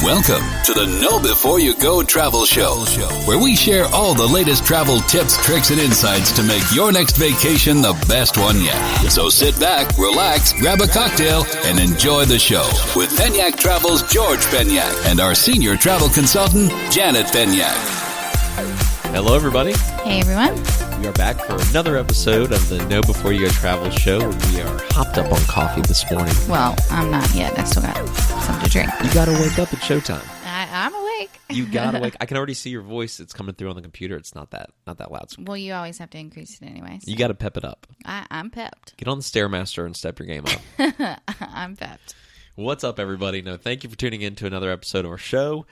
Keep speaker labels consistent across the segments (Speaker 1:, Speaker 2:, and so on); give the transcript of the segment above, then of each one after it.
Speaker 1: Welcome to the Know Before You Go Travel Show, where we share all the latest travel tips, tricks, and insights to make your next vacation the best one yet. So sit back, relax, grab a cocktail, and enjoy the show with Penyak Travel's George Penyak and our senior travel consultant, Janet Penyak.
Speaker 2: Hello, everybody.
Speaker 3: Hey, everyone.
Speaker 2: We are back for another episode of the Know Before You Go Travel Show. We are hopped up on coffee this morning.
Speaker 3: Well, I'm not yet. I still got something to drink.
Speaker 2: You got to wake up at showtime.
Speaker 3: I'm awake.
Speaker 2: You got to wake. I can already see your voice. It's coming through on the computer. It's not that loud.
Speaker 3: Well, you always have to increase it anyways.
Speaker 2: You got to pep it up.
Speaker 3: I'm pepped.
Speaker 2: Get on the Stairmaster and step your game up.
Speaker 3: I'm pepped.
Speaker 2: What's up, everybody? No, thank you for tuning in to another episode of our show.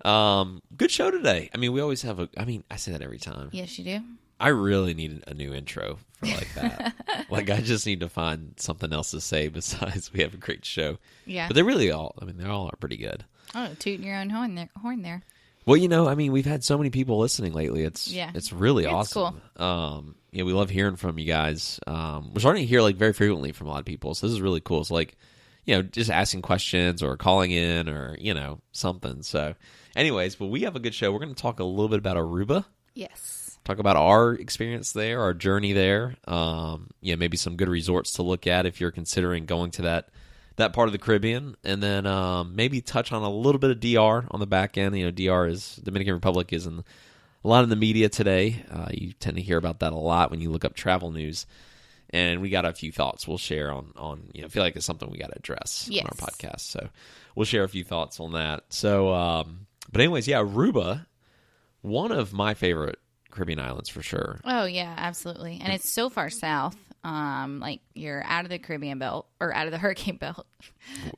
Speaker 2: Good show today. I mean, we always have I say that every time.
Speaker 3: Yes, you do.
Speaker 2: I really need a new intro for like that. I just need to find something else to say besides we have a great show.
Speaker 3: Yeah.
Speaker 2: But they all are pretty good.
Speaker 3: Oh, tooting your own horn there.
Speaker 2: Well, we've had so many people listening lately. It's really awesome.
Speaker 3: Cool.
Speaker 2: We love hearing from you guys. We're starting to hear very frequently from a lot of people. So this is really cool. So just asking questions or calling in or, something. So anyways, but we have a good show. We're going to talk a little bit about Aruba.
Speaker 3: Yes.
Speaker 2: Talk about our experience there, our journey there. Maybe some good resorts to look at if you're considering going to that part of the Caribbean. And then maybe touch on a little bit of DR on the back end. DR is Dominican Republic is in a lot in the media today. You tend to hear about that a lot when you look up travel news. And we got a few thoughts we'll share on I feel like it's something we got to address on our podcast. So we'll share a few thoughts on that. So, but anyways, Aruba, one of my favorite Caribbean islands for sure.
Speaker 3: Oh, yeah, absolutely. And it's so far south. You're out of the Caribbean belt or out of the hurricane belt.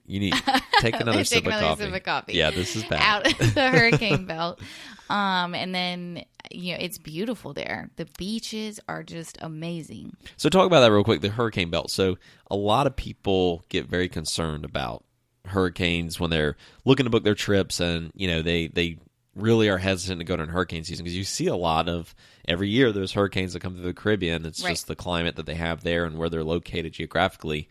Speaker 2: You need take another sip of coffee. Yeah, this is bad.
Speaker 3: Out of the hurricane belt. And then, it's beautiful there. The beaches are just amazing.
Speaker 2: So talk about that real quick, the hurricane belt. So a lot of people get very concerned about hurricanes when they're looking to book their trips and, they really are hesitant to go to hurricane season because you see a lot of every year there's hurricanes that come through the Caribbean. It's just the climate that they have there and where they're located geographically.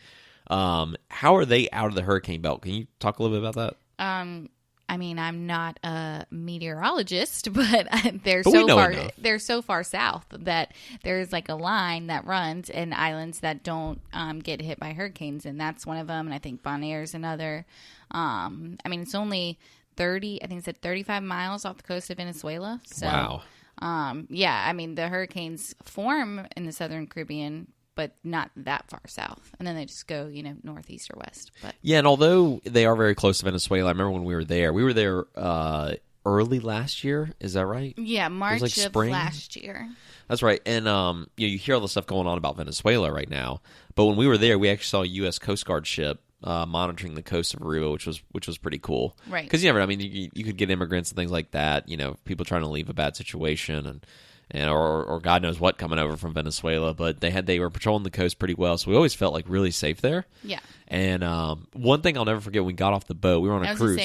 Speaker 2: How are they out of the hurricane belt? Can you talk a little bit about that?
Speaker 3: I'm not a meteorologist, but they're so far south that there's a line that runs in islands that don't get hit by hurricanes, and that's one of them. And I think Bonaire is another. It's only 35 miles off the coast of Venezuela. So,
Speaker 2: wow.
Speaker 3: The hurricanes form in the southern Caribbean, but not that far south. And then they just go, northeast or west. But
Speaker 2: yeah, and although they are very close to Venezuela, I remember when we were there early last year. Is that right?
Speaker 3: Yeah, March of
Speaker 2: spring?
Speaker 3: Last year.
Speaker 2: That's right. And you hear all the stuff going on about Venezuela right now. But when we were there, we actually saw a U.S. Coast Guard ship monitoring the coast of Aruba, which was pretty cool.
Speaker 3: Right.
Speaker 2: Because you could get immigrants and things like that, people trying to leave a bad situation or God knows what coming over from Venezuela, but they were patrolling the coast pretty well, so we always felt really safe there.
Speaker 3: Yeah.
Speaker 2: And one thing I'll never forget, when we got off the boat, we were on a cruise.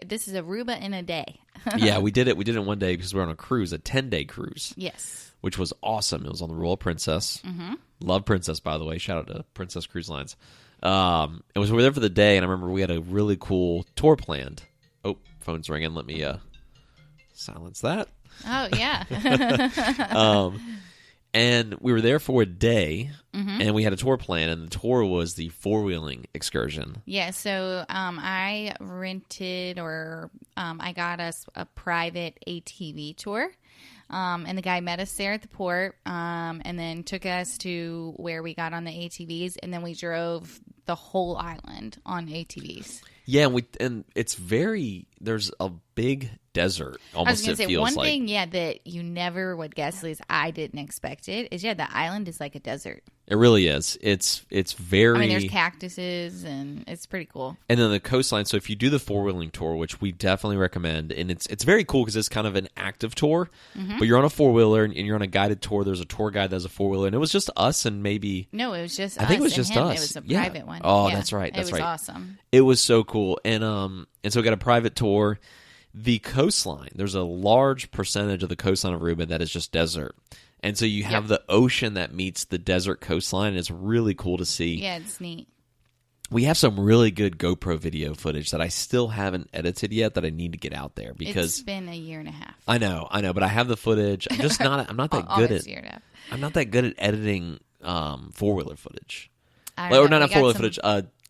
Speaker 3: This is Aruba in a day.
Speaker 2: Yeah, we did it in one day because we were on a cruise, a 10-day cruise.
Speaker 3: Yes.
Speaker 2: Which was awesome. It was on the Royal Princess. Mm-hmm. Love Princess, by the way. Shout out to Princess Cruise Lines. We were there for the day, and I remember we had a really cool tour planned. Oh, phone's ringing. Let me silence that.
Speaker 3: Oh, yeah.
Speaker 2: And we were there for a day,
Speaker 3: mm-hmm.
Speaker 2: and we had a tour plan, and the tour was the four-wheeling excursion.
Speaker 3: Yeah, so I rented I got us a private ATV tour. And the guy met us there at the port, and then took us to where we got on the ATVs, and then we drove the whole island on ATVs.
Speaker 2: Yeah, and it's there's a big desert. Almost,
Speaker 3: I was going to say,
Speaker 2: one
Speaker 3: thing, that you never would guess, at least I didn't expect it, is the island is like a desert.
Speaker 2: It really is. It's very...
Speaker 3: there's cactuses, and it's pretty cool.
Speaker 2: And then the coastline, so if you do the four-wheeling tour, which we definitely recommend, and it's very cool because it's kind of an active tour,
Speaker 3: mm-hmm.
Speaker 2: but you're on a four-wheeler, and you're on a guided tour. There's a tour guide that has a four-wheeler, and it was just us and maybe...
Speaker 3: No, it was just
Speaker 2: us. I think it was just
Speaker 3: him.
Speaker 2: us.
Speaker 3: It was a private one.
Speaker 2: Oh, yeah. That's right. It
Speaker 3: was awesome.
Speaker 2: It was so cool. And so we got a private tour. The coastline, there's a large percentage of the coastline of Aruba that is just desert. And so you have the ocean that meets the desert coastline, and it's really cool to see.
Speaker 3: Yeah, it's neat.
Speaker 2: We have some really good GoPro video footage that I still haven't edited yet that I need to get out there because
Speaker 3: it's been a year and a half.
Speaker 2: I know, but I have the footage. I'm just not. I'm not that good at.
Speaker 3: Year and a half.
Speaker 2: I'm not that good at editing 4-wheeler footage,
Speaker 3: or
Speaker 2: not 4-wheeler footage.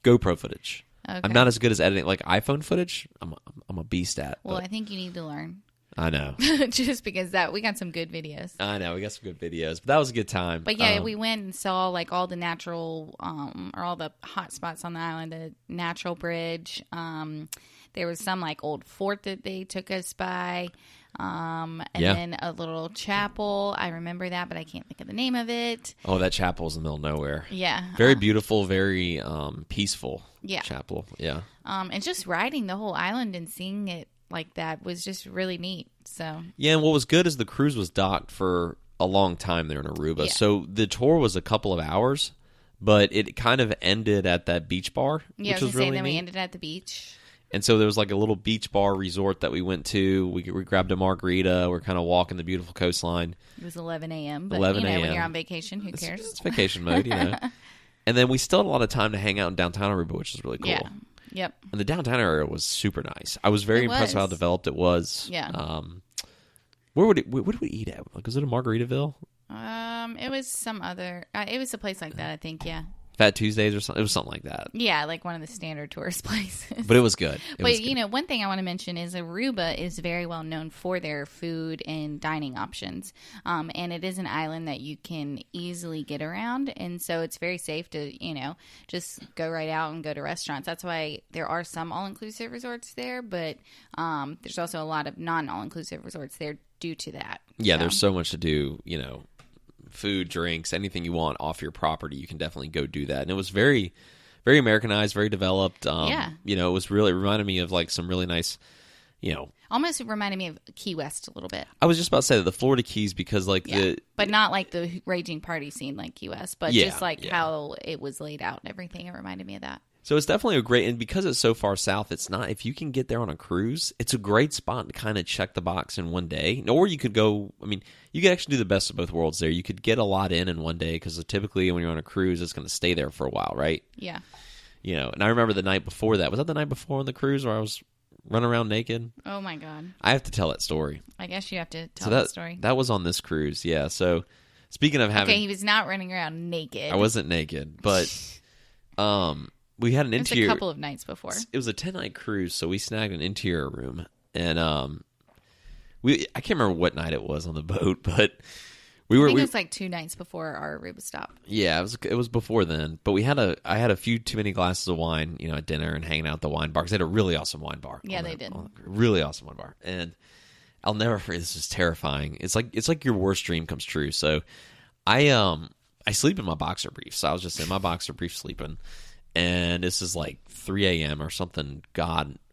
Speaker 2: GoPro footage.
Speaker 3: Okay.
Speaker 2: I'm not as good as editing like iPhone footage. I'm a beast at.
Speaker 3: Well, I think you need to learn.
Speaker 2: I know.
Speaker 3: Just because we got some good videos.
Speaker 2: I know we got some good videos, but that was a good time.
Speaker 3: But yeah, we went and saw like all the natural, or all the hot spots on the island. The natural bridge. There was some like old fort that they took us by, and then a little chapel. I remember that, but I can't think of the name of it.
Speaker 2: Oh, that chapel's in the middle of nowhere.
Speaker 3: Yeah,
Speaker 2: very beautiful, very peaceful.
Speaker 3: Yeah,
Speaker 2: chapel. Yeah,
Speaker 3: and just riding the whole island and seeing it like that was just really neat. So
Speaker 2: yeah, and what was good is the cruise was docked for a long time there in Aruba.
Speaker 3: Yeah.
Speaker 2: So the tour was a couple of hours, but it kind of ended at that beach bar, which was really neat.
Speaker 3: We ended at the beach.
Speaker 2: And so there was like a little beach bar resort that we went to. We grabbed a margarita. We're kind of walking the beautiful coastline.
Speaker 3: It was 11 a.m. But
Speaker 2: 11 a.m.
Speaker 3: when you're on vacation, who cares?
Speaker 2: It's vacation mode, And then we still had a lot of time to hang out in downtown Aruba, which is really cool.
Speaker 3: Yeah. Yep.
Speaker 2: And the downtown area was super nice. I was very impressed with how developed it was.
Speaker 3: Yeah.
Speaker 2: Where did we eat at? Like, was it a Margaritaville?
Speaker 3: It was some other. It was a place like that, I think. Yeah.
Speaker 2: Fat Tuesdays or something. It was something like that.
Speaker 3: Yeah, like one of the standard tourist places.
Speaker 2: But it was good.
Speaker 3: One thing I want to mention is Aruba is very well known for their food and dining options. And it is an island that you can easily get around. And so it's very safe to, just go right out and go to restaurants. That's why there are some all-inclusive resorts there. But there's also a lot of non-all-inclusive resorts there due to that.
Speaker 2: Yeah, there's so much to do, food, drinks, anything you want off your property, you can definitely go do that. And it was very, very Americanized, very developed. It was really, it reminded me of like some really nice,
Speaker 3: almost reminded me of Key West a little bit.
Speaker 2: I was just about to say that the Florida Keys, because
Speaker 3: but not like the raging party scene like Key West, but just like how it was laid out and everything. It reminded me of that.
Speaker 2: So it's definitely a great, and because it's so far south, it's not, if you can get there on a cruise, it's a great spot to kind of check the box in one day. Or you could go, you could actually do the best of both worlds there. You could get a lot in one day, because typically when you're on a cruise, it's going to stay there for a while, right?
Speaker 3: Yeah.
Speaker 2: And I remember the night before that. Was that the night before on the cruise where I was running around naked?
Speaker 3: Oh my God.
Speaker 2: I have to tell that story.
Speaker 3: I guess you have to tell that story.
Speaker 2: That was on this cruise, yeah. So speaking of having...
Speaker 3: Okay, he was not running around naked.
Speaker 2: I wasn't naked, but... we had an interior...
Speaker 3: It was a couple of nights before.
Speaker 2: It was a 10-night cruise, so we snagged an interior room. And I can't remember what night it was on the boat, but
Speaker 3: I think it was like 2 nights before our Aruba stop.
Speaker 2: Yeah, it was before then. But I had a few too many glasses of wine, at dinner and hanging out at the wine bar, because they had a really awesome wine bar.
Speaker 3: Yeah, they did.
Speaker 2: Really awesome wine bar. And I'll never forget, this is terrifying. It's like your worst dream comes true. So I sleep in my boxer briefs. So I was just in my boxer brief sleeping. And this is like 3 a.m. or something,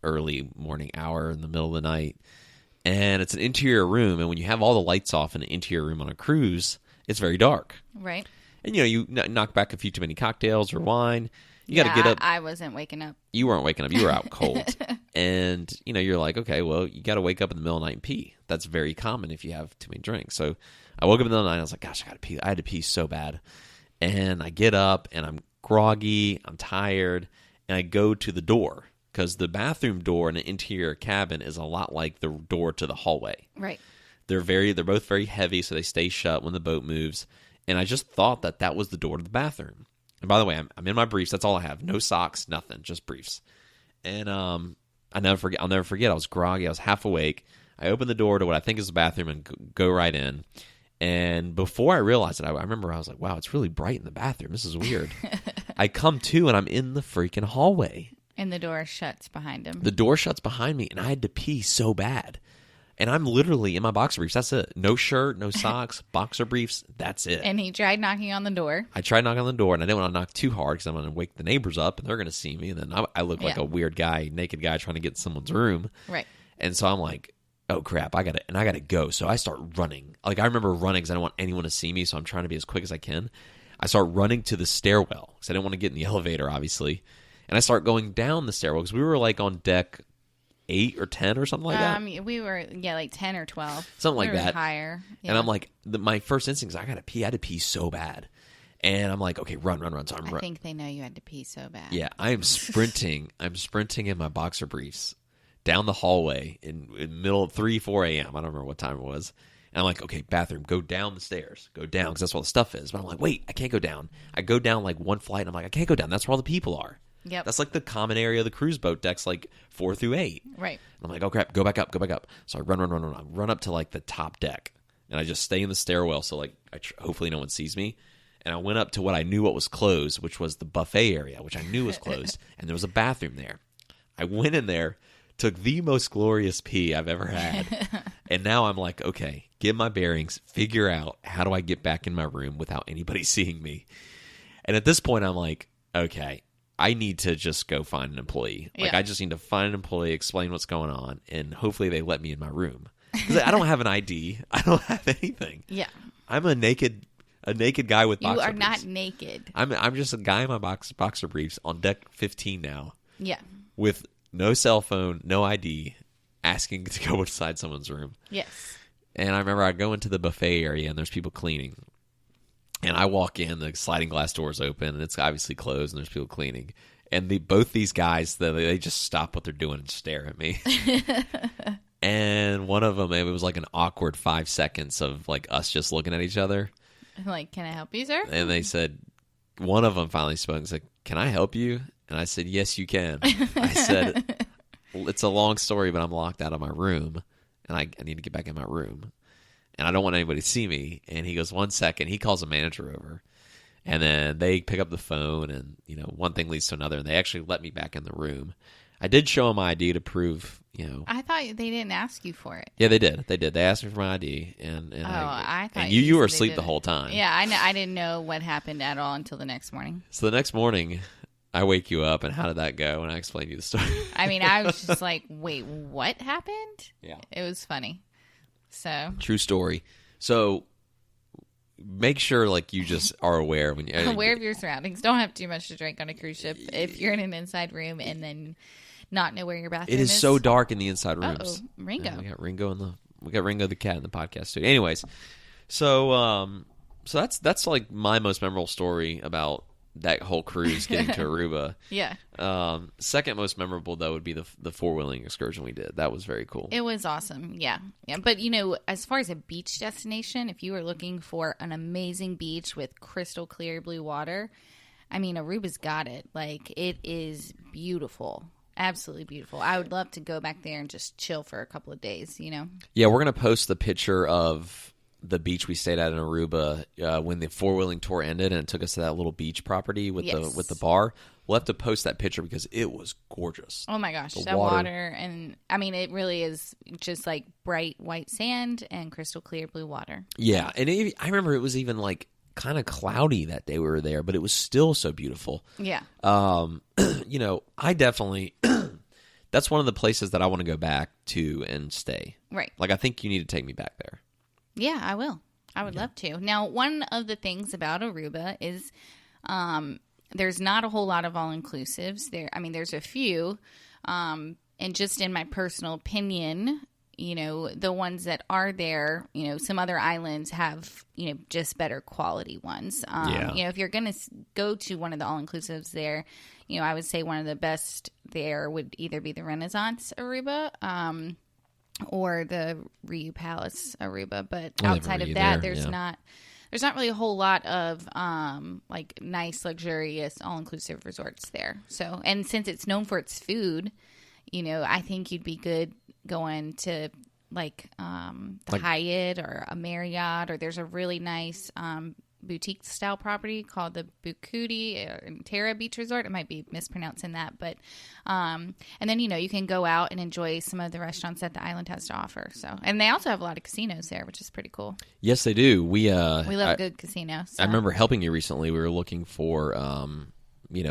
Speaker 2: early morning hour in the middle of the night. And it's an interior room. And when you have all the lights off in an interior room on a cruise, it's very dark.
Speaker 3: Right.
Speaker 2: And, you knock back a few too many cocktails or wine. You got to get up.
Speaker 3: I wasn't waking up.
Speaker 2: You weren't waking up. You were out cold. And, you're like, okay, well, you got to wake up in the middle of the night and pee. That's very common if you have too many drinks. So I woke up in the middle of the night and I was like, gosh, I got to pee. I had to pee so bad. And I get up and I'm groggy, I'm tired, and I go to the door, because the bathroom door in an interior cabin is a lot like the door to the hallway.
Speaker 3: Right.
Speaker 2: They're both very heavy, so they stay shut when the boat moves. And I just thought that was the door to the bathroom. And by the way, I'm in my briefs. That's all I have. No socks, nothing, just briefs. And I'll never forget. I was groggy. I was half awake. I open the door to what I think is the bathroom and go right in. And before I realized it, I remember I was like, wow, it's really bright in the bathroom. This is weird. I come to, and I'm in the freaking hallway.
Speaker 3: And the door shuts behind him.
Speaker 2: The door shuts behind me, and I had to pee so bad. And I'm literally in my boxer briefs. That's it. No shirt, no socks, boxer briefs. That's it.
Speaker 3: And he tried knocking on the door.
Speaker 2: I tried knocking on the door, and I didn't want to knock too hard, because I'm going to wake the neighbors up, and they're going to see me. And then I look like a weird guy, naked guy trying to get in someone's room.
Speaker 3: Right.
Speaker 2: And so I'm like, oh crap, I gotta go. So I start running. Like, I remember running because I don't want anyone to see me, so I'm trying to be as quick as I can. I start running to the stairwell because I didn't want to get in the elevator, obviously. And I start going down the stairwell because we were like on deck 8 or 10 or something like that.
Speaker 3: We were, like 10 or 12.
Speaker 2: Something like that.
Speaker 3: Higher. Yeah.
Speaker 2: And I'm like, my first instinct is I gotta pee. I had to pee so bad. And I'm like, okay, run. So
Speaker 3: I think they know you had to pee so bad.
Speaker 2: Yeah, I am sprinting. I'm sprinting in my boxer briefs down the hallway in middle of 3, 4 a.m. I don't remember what time it was. And I'm like, okay, bathroom, go down the stairs. Go down, because that's where all the stuff is. But I'm like, wait, I can't go down. I go down like one flight, and I'm like, I can't go down. That's where all the people are.
Speaker 3: Yep.
Speaker 2: That's like the common area of the cruise boat decks, like 4 through 8.
Speaker 3: Right.
Speaker 2: And I'm like, oh, crap, go back up. So I run. I run up to like the top deck, and I just stay in the stairwell so like hopefully no one sees me. And I went up to what I knew what was closed, which was the buffet area, which I knew was closed, and there was a bathroom there. I went in there, took the most glorious pee I've ever had, and now I'm like, okay, get my bearings, figure out how do I get back in my room without anybody seeing me. And at this point, I'm like, okay, I need to just go find an employee. Like, I just need to find an employee, explain what's going on, and hopefully they let me in my room. Because I don't have an ID. I don't have anything.
Speaker 3: Yeah.
Speaker 2: I'm a naked guy with boxer briefs.
Speaker 3: You are not naked.
Speaker 2: I'm just a guy in my boxer briefs on deck 15 now.
Speaker 3: Yeah.
Speaker 2: With no cell phone, no ID, asking to go inside someone's room.
Speaker 3: Yes.
Speaker 2: And I remember I go into the buffet area and there's people cleaning. And I walk in, the sliding glass door's open, and it's obviously closed, and there's people cleaning. And both these guys, they just stop what they're doing and stare at me. And one of them, it was like an awkward 5 seconds of like us just looking at each other.
Speaker 3: Like, can I help you, sir?
Speaker 2: And they said, one of them finally spoke and said, can I help you? And I said, yes, you can. I said, it's a long story, but I'm locked out of my room, and I need to get back in my room. And I don't want anybody to see me. And he goes, 1 second. He calls a manager over. And then they pick up the phone, and, one thing leads to another, and they actually let me back in the room. I did show them my ID to prove,
Speaker 3: I thought they didn't ask you for it.
Speaker 2: Yeah, they did. They asked me for my ID, and
Speaker 3: I thought
Speaker 2: you were asleep the whole time.
Speaker 3: Yeah, I didn't know what happened at all until the next morning.
Speaker 2: So the next morning, I wake you up, and how did that go? And I explained to you the story.
Speaker 3: I mean, I was just like, wait, what happened?
Speaker 2: Yeah.
Speaker 3: It was funny. So
Speaker 2: true story. So make sure like you just are aware when you're
Speaker 3: aware of your surroundings. Don't have too much to drink on a cruise ship if you're in an inside room and then not know where your bathroom is.
Speaker 2: It is so dark in the inside rooms.
Speaker 3: Ringo.
Speaker 2: And we got Ringo the cat in the podcast too. Anyways, so that's like my most memorable story about that whole cruise getting to Aruba.
Speaker 3: Yeah.
Speaker 2: Second most memorable though would be the four-wheeling excursion we did. That was very cool.
Speaker 3: It was awesome. Yeah. But as far as a beach destination, if you were looking for an amazing beach with crystal clear blue water, I mean, Aruba's got it. Like, it is beautiful. Absolutely beautiful. I would love to go back there and just chill for a couple of days,
Speaker 2: Yeah, we're going to post the picture of the beach we stayed at in Aruba when the four-wheeling tour ended, and it took us to that little beach property with the bar. We'll have to post that picture because it was gorgeous.
Speaker 3: Oh my gosh, that water, and I mean, it really is just like bright white sand and crystal clear blue water.
Speaker 2: Yeah, and I remember it was even like kind of cloudy that day we were there, but it was still so beautiful.
Speaker 3: Yeah.
Speaker 2: I definitely that's one of the places that I want to go back to and stay.
Speaker 3: Right.
Speaker 2: Like, I think you need to take me back there.
Speaker 3: Yeah, I will. I would love to. Now, one of the things about Aruba is there's not a whole lot of all-inclusives. There's a few. And just in my personal opinion, the ones that are there, some other islands have, just better quality ones. If you're going to go to one of the all-inclusives there, I would say one of the best there would either be the Renaissance Aruba, or the Riu Palace Aruba, but outside of that, there's not really a whole lot of like nice, luxurious, all-inclusive resorts there. So, and since it's known for its food, I think you'd be good going to like the Hyatt or a Marriott, or there's a really nice boutique style property called the Bukudi Terra Beach Resort. I might be mispronouncing that, but and then you can go out and enjoy some of the restaurants that the island has to offer. So, and they also have a lot of casinos there, which is pretty cool.
Speaker 2: Yes, they do. We
Speaker 3: love a good casino. So.
Speaker 2: I remember helping you recently. We were looking for you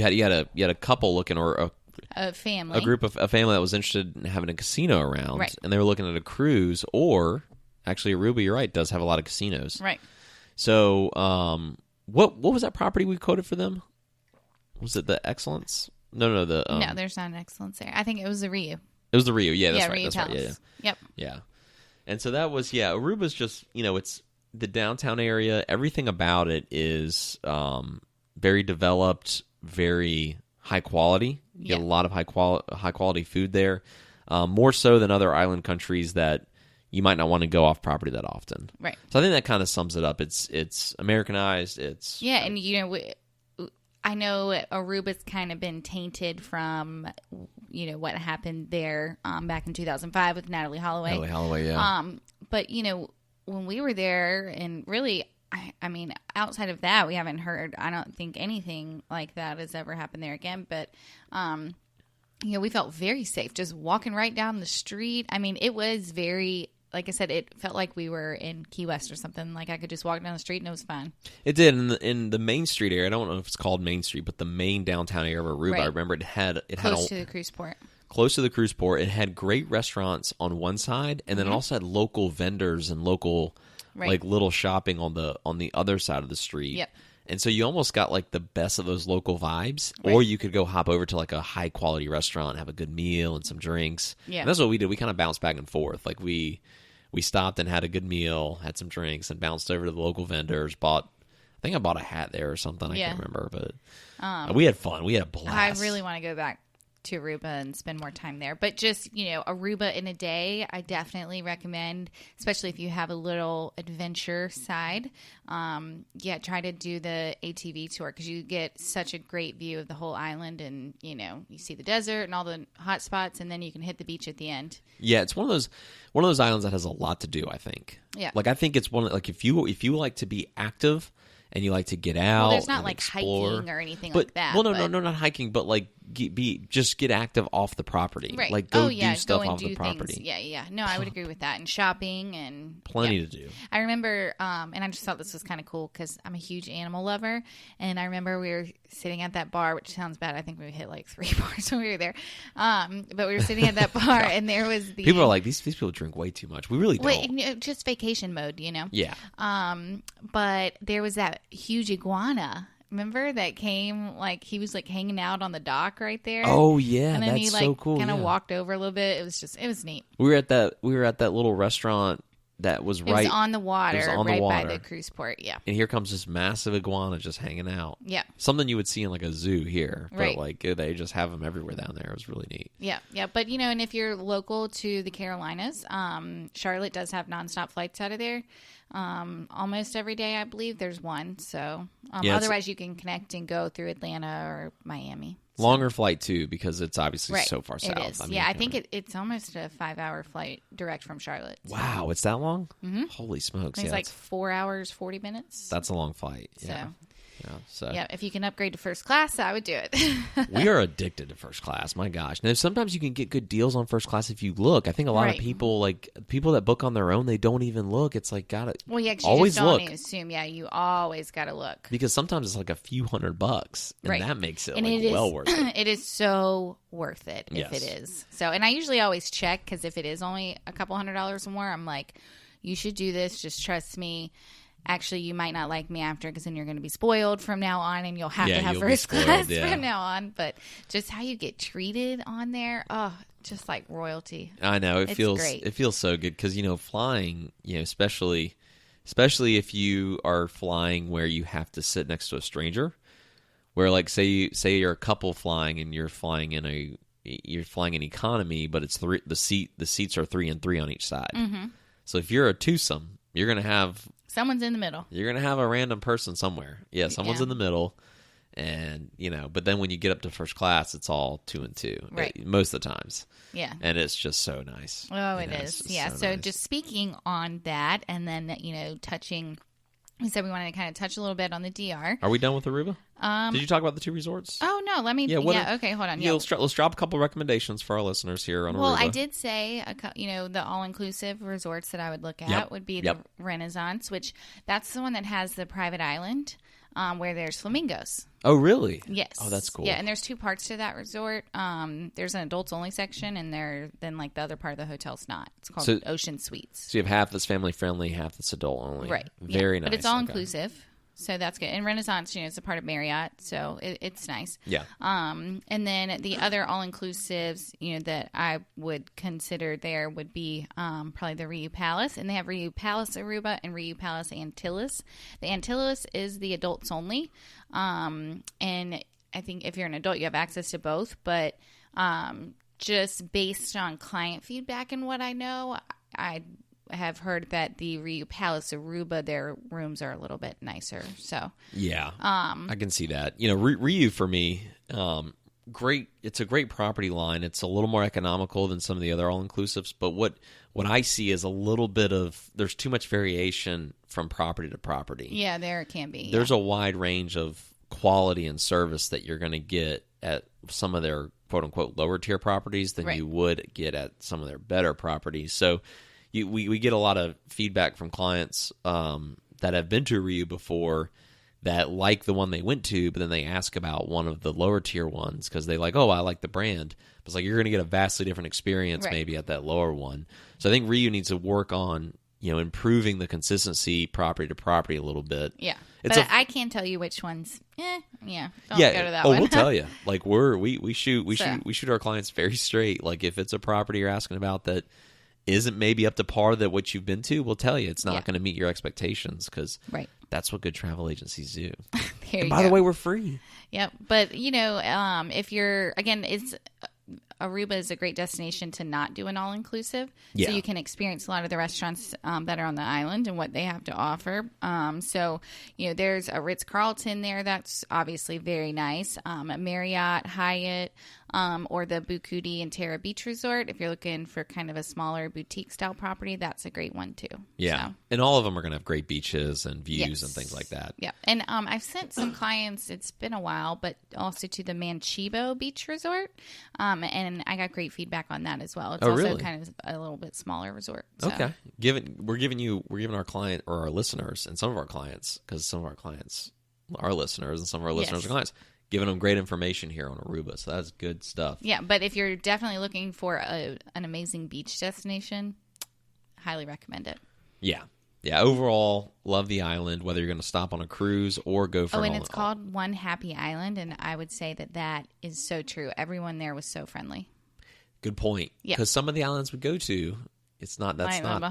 Speaker 2: had a couple looking, or
Speaker 3: a family,
Speaker 2: a family that was interested in having a casino around,
Speaker 3: right.
Speaker 2: And they were looking at a cruise, or actually Aruba, you're right, does have a lot of casinos.
Speaker 3: Right.
Speaker 2: So, what was that property we quoted for them? Was it the Excellence? No, no,
Speaker 3: there's not an Excellence there. I think it was the Riu.
Speaker 2: It was the Riu. Yeah, that's right.
Speaker 3: Riu
Speaker 2: That's
Speaker 3: Palace.
Speaker 2: right. Yeah.
Speaker 3: Yep.
Speaker 2: Yeah. And so that was, Aruba's just, the downtown area, everything about it is very developed, very high quality. You get a lot of high quality food there, more so than other island countries that you might not want to go off property that often.
Speaker 3: Right.
Speaker 2: So I think that kind of sums it up. It's Americanized.
Speaker 3: And I know Aruba's kind of been tainted from what happened there back in 2005 with Natalie Holloway.
Speaker 2: Natalie Holloway, yeah.
Speaker 3: But when we were there, and really, I mean, outside of that, we haven't heard. I don't think anything like that has ever happened there again. But we felt very safe just walking right down the street. I mean, it was very. Like I said, it felt like we were in Key West or something. Like I could just walk down the street and it was fine.
Speaker 2: It did. In the Main Street area, I don't know if it's called Main Street, but the main downtown area of Aruba, right. I remember it had
Speaker 3: close to the cruise port.
Speaker 2: Close to the cruise port. It had great restaurants on one side, and then it also had local vendors and local like little shopping on the other side of the street.
Speaker 3: Yep.
Speaker 2: And so you almost got like the best of those local vibes, or you could go hop over to like a high quality restaurant and have a good meal and some drinks. Yeah. And that's what we did. We kind of bounced back and forth. Like we stopped and had a good meal, had some drinks, and bounced over to the local vendors. I think I bought a hat there or something. I can't remember, but we had fun. We had a blast.
Speaker 3: I really want to go back to Aruba and spend more time there. But just, Aruba in a day, I definitely recommend, especially if you have a little adventure side. Try to do the ATV tour because you get such a great view of the whole island, and, you see the desert and all the hot spots, and then you can hit the beach at the end.
Speaker 2: Yeah, it's one of those islands that has a lot to do, I think.
Speaker 3: Yeah.
Speaker 2: Like, I think it's if you like to be active and you like to get out,
Speaker 3: there's not like
Speaker 2: explore,
Speaker 3: hiking or anything like that.
Speaker 2: Well, no, not hiking, but like just get active off the property.
Speaker 3: Right.
Speaker 2: Like do stuff off the property.
Speaker 3: Things. Yeah. No, I would agree with that. And shopping and
Speaker 2: plenty to do.
Speaker 3: I remember, and I just thought this was kind of cool because I'm a huge animal lover. And I remember we were sitting at that bar, which sounds bad. I think we hit like 3 bars when we were there. But we were sitting at that bar, and there was the
Speaker 2: people are like, these people drink way too much. We really don't.
Speaker 3: Just vacation mode,
Speaker 2: Yeah.
Speaker 3: But there was that huge iguana. Remember that came, like, he was like hanging out on the dock right there.
Speaker 2: Oh yeah,
Speaker 3: and then
Speaker 2: that's
Speaker 3: he like
Speaker 2: so cool.
Speaker 3: Kind of walked over a little bit. It was neat.
Speaker 2: We were at that little restaurant that was right
Speaker 3: on the water, right by the cruise port. Yeah.
Speaker 2: And here comes this massive iguana just hanging out.
Speaker 3: Yeah.
Speaker 2: Something you would see in like a zoo here,
Speaker 3: right.
Speaker 2: But like they just have them everywhere down there. It was really neat.
Speaker 3: Yeah. But and if you're local to the Carolinas, Charlotte does have nonstop flights out of there. Almost every day, I believe there's one. So otherwise you can connect and go through Atlanta or Miami.
Speaker 2: Longer flight too, because it's obviously so far south.
Speaker 3: It is. I think it's almost a 5-hour flight direct from Charlotte. So.
Speaker 2: Wow, it's that long?
Speaker 3: Mm-hmm.
Speaker 2: Holy smokes!
Speaker 3: It's like 4 hours 40 minutes.
Speaker 2: That's a long flight. Yeah.
Speaker 3: So if you can upgrade to first class, I would do it.
Speaker 2: We are addicted to first class. My gosh! Now sometimes you can get good deals on first class if you look. I think a lot of people, like people that book on their own, they don't even look. It's like
Speaker 3: Well, yeah,
Speaker 2: always
Speaker 3: you just
Speaker 2: look.
Speaker 3: Don't assume. Yeah, you always got to look
Speaker 2: because sometimes it's like a few $100, and that makes it well worth it.
Speaker 3: It is so worth it if it is. So, and I usually always check because if it is only a couple $100 more, I'm like, you should do this. Just trust me. Actually, you might not like me after because then you're going to be spoiled from now on and you'll have to have first class from now on. But just how you get treated on there, just like royalty.
Speaker 2: I know. It feels
Speaker 3: great.
Speaker 2: It feels so good because, flying, especially if you are flying where you have to sit next to a stranger, where like say you're a couple flying and you're flying in economy, but it's the seats are 3 and 3 on each side.
Speaker 3: Mm-hmm.
Speaker 2: So if you're a twosome, you're going to have
Speaker 3: someone's in the middle.
Speaker 2: You're going to have a random person somewhere. Yeah, someone's in the middle. And, but then when you get up to first class, it's all 2 and 2.
Speaker 3: Right.
Speaker 2: Most of the times.
Speaker 3: Yeah.
Speaker 2: And it's just so nice.
Speaker 3: Oh, it is. Yeah. So nice. Just speaking on that and then, touching, we said we wanted to kind of touch a little bit on the DR.
Speaker 2: Are we done with Aruba? Did you talk about the 2 resorts?
Speaker 3: Oh, no. Let me. Okay. Hold on.
Speaker 2: Let's drop a couple recommendations for our listeners here on Aruba.
Speaker 3: Well, I did say, the all-inclusive resorts that I would look at would be the Renaissance, which that's the one that has the private island where there's flamingos.
Speaker 2: Oh, really?
Speaker 3: Yes.
Speaker 2: Oh, that's cool.
Speaker 3: Yeah, and there's 2 parts to that resort. There's an adults-only section, and then like the other part of the hotel's not. It's called Ocean Suites.
Speaker 2: So you have half that's family-friendly, half that's adult-only.
Speaker 3: Right.
Speaker 2: Very nice.
Speaker 3: But it's all-inclusive. So that's good. And Renaissance, it's a part of Marriott, so it's nice.
Speaker 2: Yeah.
Speaker 3: And then the other all-inclusives, that I would consider there would be probably the Riu Palace. And they have Riu Palace Aruba and Riu Palace Antilles. The Antilles is the adults only. And I think if you're an adult, you have access to both. But just based on client feedback and what I know, I have heard that the Riu Palace Aruba, their rooms are a little bit nicer. So
Speaker 2: yeah, I can see that. Riu for me, great. It's a great property line. It's a little more economical than some of the other all-inclusives. But what I see is a little bit of there's too much variation from property to property.
Speaker 3: Yeah, there can be.
Speaker 2: There's a wide range of quality and service that you're going to get at some of their quote-unquote lower-tier properties than you would get at some of their better properties. So we get a lot of feedback from clients that have been to Riu before that like the one they went to, but then they ask about one of the lower-tier ones because they like, oh, I like the brand. But it's like you're going to get a vastly different experience maybe at that lower one. So I think Riu needs to work on improving the consistency property to property a little bit.
Speaker 3: Yeah. I can't tell you which ones. Don't go to that one.
Speaker 2: We'll tell you. Like we shoot our clients very straight. Like if it's a property you're asking about that isn't maybe up to par that what you've been to, we'll tell you it's not going to meet your expectations because that's what good travel agencies do. And by the way, we're free.
Speaker 3: Yep. But if you're it's Aruba is a great destination to not do an all-inclusive. So you can experience a lot of the restaurants that are on the island and what they have to offer. So, there's a Ritz-Carlton there that's obviously very nice. A Marriott, Hyatt, or the Bukudi and Terra Beach Resort. If you're looking for kind of a smaller boutique-style property, that's a great one too.
Speaker 2: Yeah. So. And all of them are going to have great beaches and views and things like that.
Speaker 3: Yeah. And I've sent some clients, it's been a while, but also to the Manchego Beach Resort. And I got great feedback on that as well. It's also kind of a little bit smaller resort. So.
Speaker 2: Okay. We're giving our client or our listeners and some of our clients, because some of our clients are listeners and some of our listeners are clients, giving them great information here on Aruba. So that's good stuff.
Speaker 3: Yeah. But if you're definitely looking for an amazing beach destination, highly recommend it.
Speaker 2: Yeah. Yeah, overall, love the island, whether you're going to stop on a cruise or go for
Speaker 3: it's called One Happy Island, and I would say that is so true. Everyone there was so friendly.
Speaker 2: Good point. Yeah. Because some of the islands we go to, that's not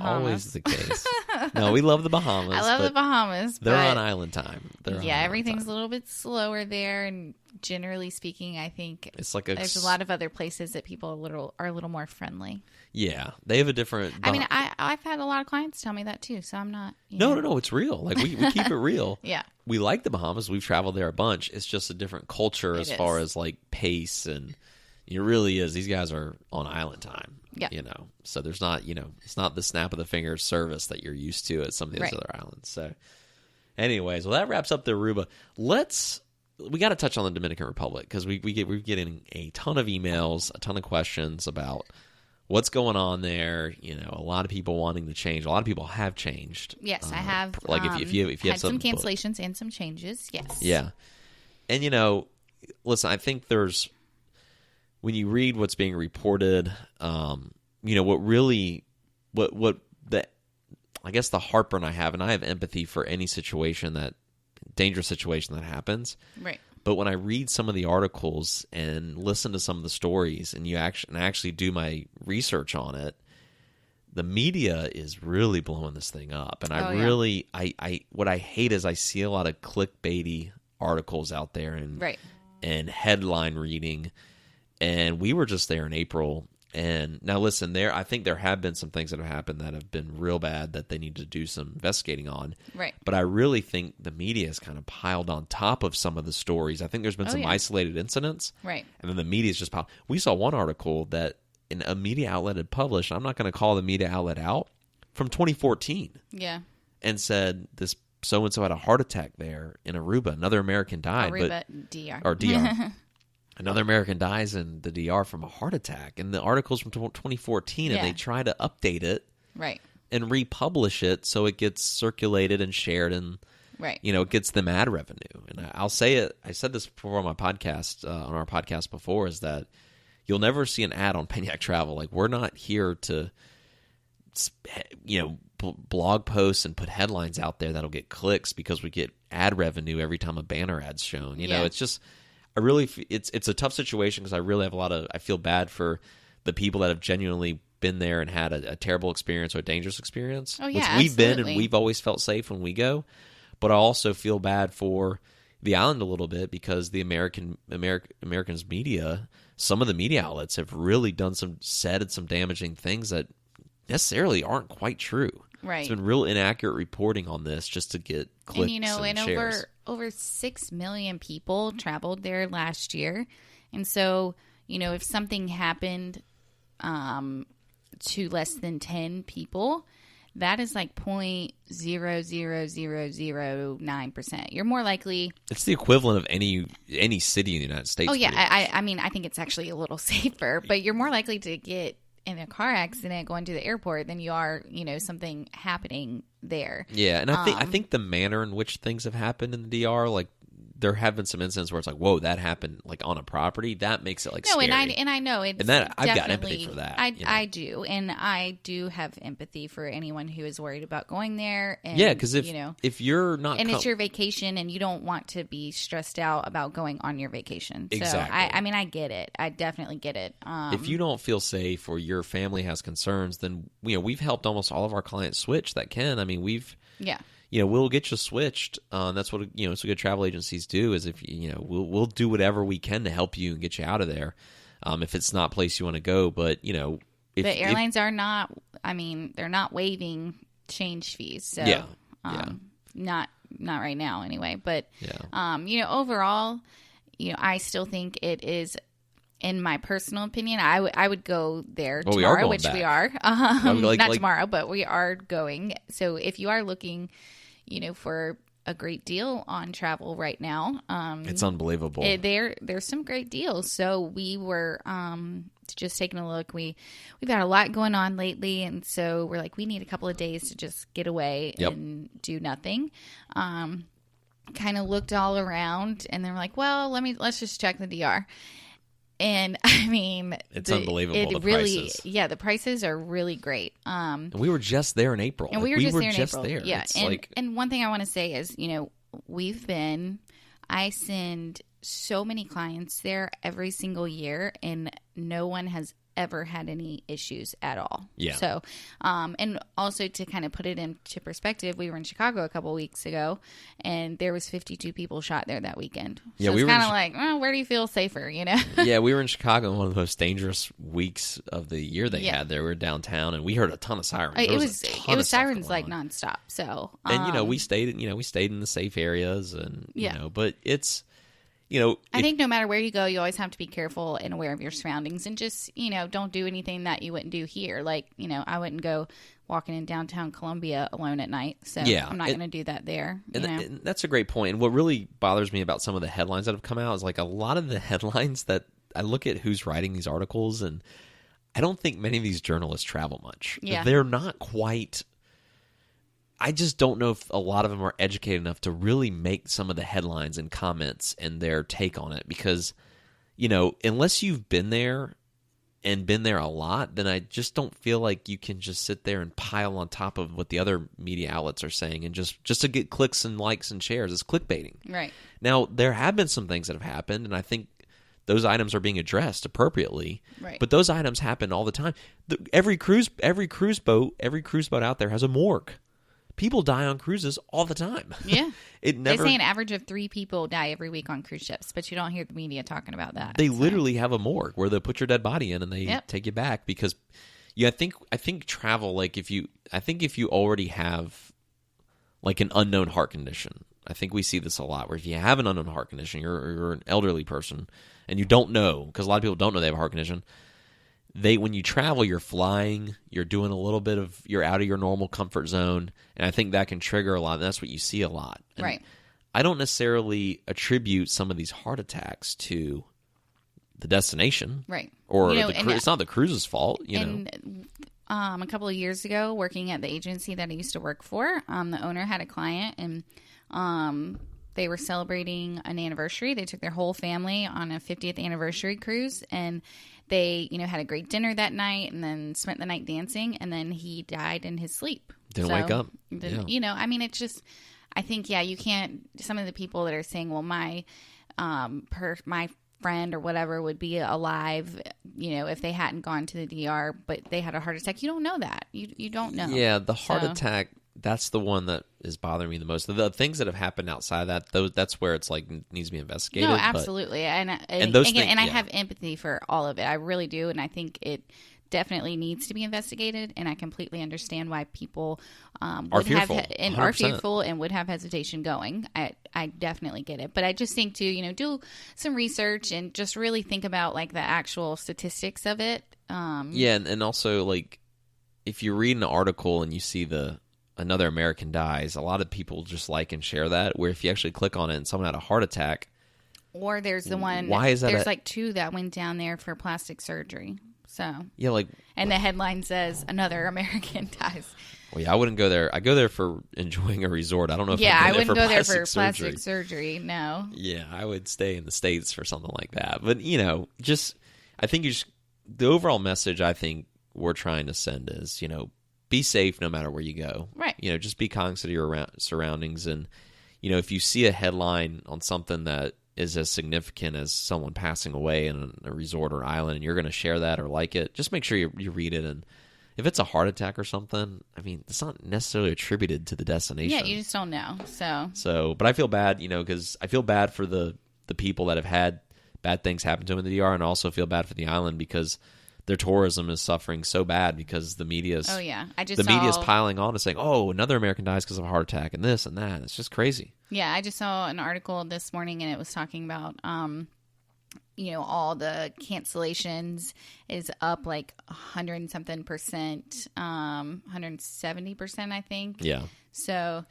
Speaker 2: always the case. No, we love the Bahamas.
Speaker 3: I love the Bahamas.
Speaker 2: They're on island time.
Speaker 3: Everything's a little bit slower there, and generally speaking, I think
Speaker 2: it's like
Speaker 3: there's a lot of other places that people are a little more friendly.
Speaker 2: Yeah, they have a different.
Speaker 3: I mean, I've had a lot of clients tell me that too, so I'm not.
Speaker 2: No, it's real. Like we keep it real.
Speaker 3: Yeah,
Speaker 2: we like the Bahamas. We've traveled there a bunch. It's just a different culture as far as like pace, and it really is. These guys are on island time.
Speaker 3: Yeah,
Speaker 2: so there's not it's not the snap of the finger service that you're used to at some of these other islands. So, anyways, well, that wraps up the Aruba. We got to touch on the Dominican Republic because we're getting a ton of emails, a ton of questions about what's going on there. A lot of people wanting to change. A lot of people have changed.
Speaker 3: Yes, I have.
Speaker 2: Like if you have
Speaker 3: some cancellations and some changes. Yes.
Speaker 2: Yeah, and listen, I think there's when you read what's being reported, I guess the heartburn I have, and I have empathy for any dangerous situation that happens.
Speaker 3: Right.
Speaker 2: But when I read some of the articles and listen to some of the stories and actually do my research on it, the media is really blowing this thing up. And what I hate is I see a lot of clickbaity articles out there and headline reading. And we were just there in April. And now listen, I think there have been some things that have happened that have been real bad that they need to do some investigating on.
Speaker 3: Right.
Speaker 2: But I really think the media has kind of piled on top of some of the stories. I think there's been some isolated incidents.
Speaker 3: Right.
Speaker 2: And then the media's just piled. We saw one article that a media outlet had published. I'm not going to call the media outlet out, from 2014.
Speaker 3: Yeah.
Speaker 2: And said this so-and-so had a heart attack there in Aruba. Another American died.
Speaker 3: DR.
Speaker 2: Or DR. Another American dies in the DR from a heart attack. And the article's from 2014, and they try to update it and republish it so it gets circulated and shared and it gets them ad revenue. And I'll say it. I said this before on my podcast, on our podcast before, is that you'll never see an ad on Peniac Travel. Like, we're not here to blog posts and put headlines out there that'll get clicks because we get ad revenue every time a banner ad's shown. You know, it's just it's a tough situation because I really have I feel bad for the people that have genuinely been there and had a terrible experience or a dangerous experience.
Speaker 3: Oh, yeah,
Speaker 2: which we've been,
Speaker 3: absolutely.
Speaker 2: and we've always felt safe when we go. But I also feel bad for the island a little bit because the Americans media, some of the media outlets have really said some damaging things that necessarily aren't quite true.
Speaker 3: Right.
Speaker 2: It's been real inaccurate reporting on this just to get clicks and shares.
Speaker 3: Over 6 million people traveled there last year. And so, if something happened to less than 10 people, that is like 0.00009%. You're more likely.
Speaker 2: It's the equivalent of any city in the United States.
Speaker 3: Oh, yeah. I mean, I think it's actually a little safer, but you're more likely to get in a car accident going to the airport than you are, something happening there.
Speaker 2: Yeah, and I think the manner in which things have happened in the DR, like there have been some instances where it's like, whoa, that happened like on a property. That makes it like scary.
Speaker 3: and I know it's
Speaker 2: and that I've got empathy for that.
Speaker 3: I do, and I do have empathy for anyone who is worried about going there. And,
Speaker 2: yeah, because if you're not
Speaker 3: and it's your vacation, and you don't want to be stressed out about going on your vacation.
Speaker 2: Exactly.
Speaker 3: So I mean, I get it. I definitely get it.
Speaker 2: If you don't feel safe or your family has concerns, then we've helped almost all of our clients switch that can. I mean, we'll get you switched. That's what so good travel agencies do. Is if we'll do whatever we can to help you and get you out of there. If it's not a place you want to go, but the
Speaker 3: airlines are not. I mean, they're not waiving change fees. So not right now anyway. But overall, I still think it is. In my personal opinion, I would go there tomorrow, which we are. Not tomorrow, but we are going. So if you are looking, for a great deal on travel right now,
Speaker 2: it's unbelievable.
Speaker 3: There's some great deals. So we were just taking a look. We've had a lot going on lately, and so we're like, we need a couple of days to just get away and do nothing. Kind of looked all around, and then we're like, well, let's just check the DR. And I mean,
Speaker 2: it's unbelievable. Prices.
Speaker 3: Yeah, the prices are really great.
Speaker 2: And we were just there in April.
Speaker 3: And we were just there. Yeah.
Speaker 2: It's
Speaker 3: and one thing I want to say is, I send so many clients there every single year, and no one has ever had any issues at all.
Speaker 2: Yeah.
Speaker 3: So, and also to kind of put it into perspective, we were in Chicago a couple weeks ago, and there was 52 people shot there that weekend. So yeah, it's kind of like, where do you feel safer,
Speaker 2: Yeah, we were in Chicago in one of the most dangerous weeks of the year they had there. We were downtown, and we heard a ton of sirens.
Speaker 3: It was sirens like nonstop. So,
Speaker 2: and we stayed in the safe areas, and but it's.
Speaker 3: I think no matter where you go, you always have to be careful and aware of your surroundings, and just, don't do anything that you wouldn't do here. Like, I wouldn't go walking in downtown Columbia alone at night. So I'm not going to do that there.
Speaker 2: And that's a great point. And what really bothers me about some of the headlines that have come out is like a lot of the headlines that I look at who's writing these articles, and I don't think many of these journalists travel much.
Speaker 3: Yeah.
Speaker 2: They're not quite. I just don't know if a lot of them are educated enough to really make some of the headlines and comments and their take on it because, unless you've been there and been there a lot, then I just don't feel like you can just sit there and pile on top of what the other media outlets are saying and just to get clicks and likes and shares. It's clickbaiting.
Speaker 3: Right.
Speaker 2: Now, there have been some things that have happened, and I think those items are being addressed appropriately.
Speaker 3: Right.
Speaker 2: But those items happen all the time. Every cruise boat out there has a morgue. People die on cruises all the time.
Speaker 3: Yeah.
Speaker 2: They
Speaker 3: say an average of 3 people die every week on cruise ships, but you don't hear the media talking about that.
Speaker 2: They literally have a morgue where they put your dead body in and they take you back because I think travel, like if you already have like an unknown heart condition, I think we see this a lot where if you have an unknown heart condition, you're an elderly person and you don't know, because a lot of people don't know they have a heart condition. When you travel, you're flying, you're doing a little bit of, you're out of your normal comfort zone, and I think that can trigger a lot, and that's what you see a lot. And
Speaker 3: right.
Speaker 2: I don't necessarily attribute some of these heart attacks to the destination.
Speaker 3: Right.
Speaker 2: Or it's not the cruise's fault, know.
Speaker 3: A couple of years ago, working at the agency that I used to work for, the owner had a client, and they were celebrating an anniversary. They took their whole family on a 50th anniversary cruise, and they, had a great dinner that night and then spent the night dancing, and then he died in his sleep.
Speaker 2: Didn't wake up.
Speaker 3: You know, I mean, it's just, I think, you can't, some of the people that are saying, well, my friend or whatever would be alive, you know, if they hadn't gone to the DR, but they had a heart attack. You don't know that. You don't know.
Speaker 2: Yeah, the heart attack, that's the one that is bothering me the most. The things that have happened outside of that, that's where it's like needs to be investigated.
Speaker 3: No, absolutely. And I have empathy for all of it. I really do. And I think it definitely needs to be investigated, and I completely understand why people are fearful and would have hesitation going. I definitely get it, but I just think to, you know, do some research and just really think about like the actual statistics of it.
Speaker 2: And also, like, if you read an article and you see another American dies, a lot of people just like and share that, where if you actually click on it and someone had a heart attack,
Speaker 3: or there's the one,
Speaker 2: why is that?
Speaker 3: There's like 2 that went down there for plastic surgery. So
Speaker 2: yeah, like,
Speaker 3: and the headline says another American dies.
Speaker 2: Well, yeah, I wouldn't go there. I go there for enjoying a resort. I don't know if
Speaker 3: I wouldn't go there for
Speaker 2: plastic
Speaker 3: surgery. No.
Speaker 2: Yeah, I would stay in the States for something like that. But you know, I think the overall message I think we're trying to send is, you know, be safe no matter where you go.
Speaker 3: Right.
Speaker 2: You know, just be cognizant of your surroundings, and you know, if you see a headline on something that is as significant as someone passing away in a resort or island, and you're going to share that or like it, just make sure you read it. And if it's a heart attack or something, I mean, it's not necessarily attributed to the destination.
Speaker 3: Yeah, you just don't know.
Speaker 2: So, but I feel bad, you know, because I feel bad for the people that have had bad things happen to them in the DR, and also feel bad for the island because their tourism is suffering so bad because the media's media's piling on and saying, oh, another American dies because of a heart attack and this and that. It's just crazy.
Speaker 3: Yeah, I just saw an article this morning, and it was talking about, you know, all the cancellations is up like 100 and something percent, 170%, I think.
Speaker 2: Yeah.
Speaker 3: So,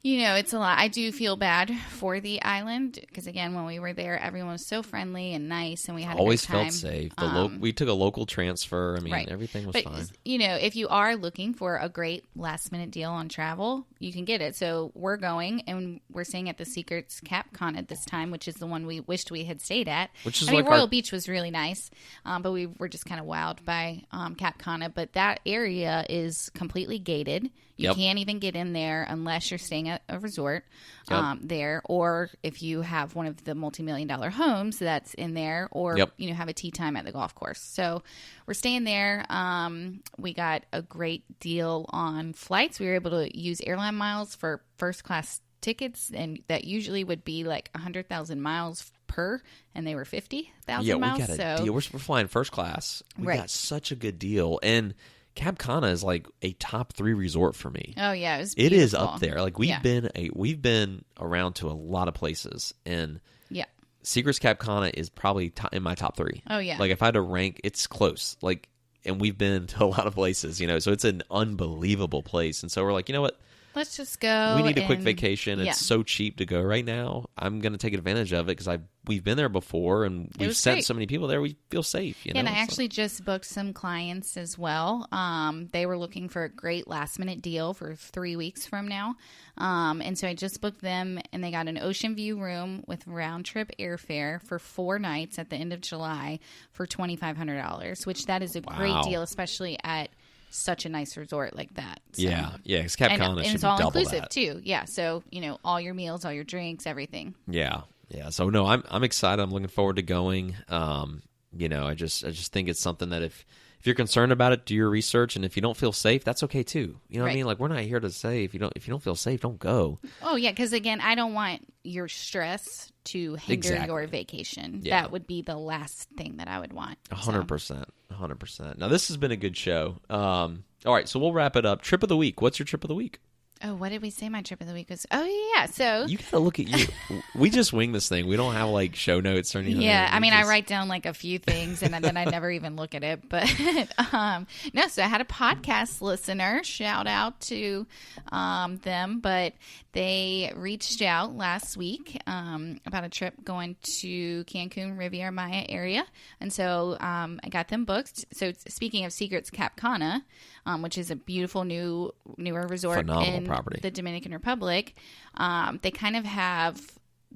Speaker 3: you know, it's a lot. I do feel bad for the island because, again, when we were there, everyone was so friendly and nice, and we had
Speaker 2: always
Speaker 3: a great time.
Speaker 2: Felt safe. We took a local transfer. I mean, everything was fine.
Speaker 3: You know, if you are looking for a great last-minute deal on travel, you can get it. So we're going, and we're staying at the Secrets Cap Cana at this time, which is the one we wished we had stayed at. Royal Beach was really nice, but we were just kind of wowed by Cap Cana. But that area is completely gated. You can't even get in there unless you're staying at a resort there, or if you have one of the multi-million-dollar homes that's in there, or you know, have a tea time at the golf course. So we're staying there. We got a great deal on flights. We were able to use airline miles for first-class tickets, and that usually would be like 100,000 miles per, and they were 50,000 miles.
Speaker 2: We got a deal. We're flying first class. We got such a good deal, and Cap Cana is like a top 3 resort for me.
Speaker 3: Oh yeah,
Speaker 2: it is up there. Like we've been around to a lot of places, and Secrets Cap Cana is probably in my top 3.
Speaker 3: Oh yeah,
Speaker 2: like if I had to rank, it's close. Like, and we've been to a lot of places, you know, so it's an unbelievable place. And so we're like, you know what?
Speaker 3: Let's just go.
Speaker 2: We need a quick vacation. It's so cheap to go right now. I'm going to take advantage of it because we've been there before, and we've sent so many people there. We feel safe. You know?
Speaker 3: And I actually just booked some clients as well. They were looking for a great last minute deal for 3 weeks from now. And so I just booked them, and they got an ocean view room with round trip airfare for 4 nights at the end of July for $2,500, which that is a great deal, especially at such a nice resort like that. So.
Speaker 2: Yeah, because Cap Cana should
Speaker 3: it's all inclusive too. Yeah, so you know, all your meals, all your drinks, everything.
Speaker 2: Yeah. So no, I'm excited. I'm looking forward to going. You know, I just think it's something that if you're concerned about it, do your research, and if you don't feel safe, that's okay too. You know what I mean? Like, we're not here to say if you don't feel safe, don't go.
Speaker 3: Oh yeah, because again, I don't want your stress to hinder your vacation. Yeah. That would be the last thing that I would want.
Speaker 2: 100%. 100%. Now, this has been a good show. All right, so we'll wrap it up. Trip of the week. What's your trip of the week?
Speaker 3: Oh, what did we say my trip of the week was? Oh, yeah. So
Speaker 2: you got to look at you. We just wing this thing. We don't have like show notes or anything.
Speaker 3: Yeah. I mean, I write down like a few things and then I never even look at it. But no, so I had a podcast listener. Shout out to them. But they reached out last week about a trip going to Cancun, Riviera Maya area. And so I got them booked. So speaking of Secrets Cap Cana, which is a beautiful newer resort in
Speaker 2: property.
Speaker 3: The Dominican Republic, they kind of have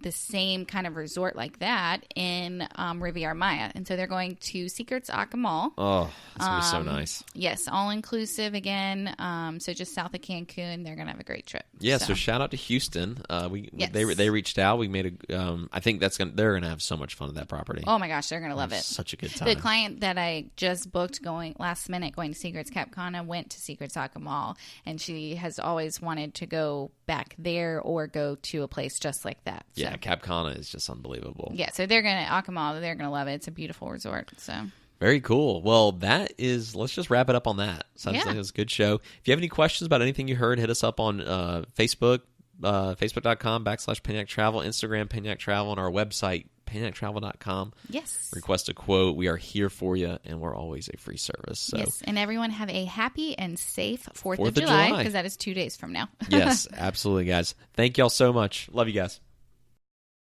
Speaker 3: the same kind of resort like that in Riviera Maya. And so they're going to Secrets Acamal.
Speaker 2: Oh, that's going to be so nice.
Speaker 3: Yes, all-inclusive again. So just south of Cancun. They're going to have a great trip.
Speaker 2: Yeah, so shout out to Houston. They reached out. We made I think they're going to have so much fun at that property.
Speaker 3: Oh my gosh, they're going to love it.
Speaker 2: Such a good time.
Speaker 3: The client that I just booked going last minute going to Secrets Cap Cana went to Secrets Acamal, and she has always wanted to go back there or go to a place just like that. So.
Speaker 2: Yeah, Cap Cana is just unbelievable.
Speaker 3: Yeah, so they're going to Acamal. They're going to love it. It's a beautiful resort. So
Speaker 2: very cool. Well, let's just wrap it up on that. Sounds like it was a good show. If you have any questions about anything you heard, hit us up on Facebook, facebook.com/Paniac Travel, Instagram Paniac Travel, and our website, PaniacTravel.com.
Speaker 3: Yes.
Speaker 2: Request a quote. We are here for you, and we're always a free service. So.
Speaker 3: Yes, and everyone have a happy and safe 4th of July, because that is 2 days from now.
Speaker 2: Yes, absolutely, guys. Thank y'all so much. Love you guys.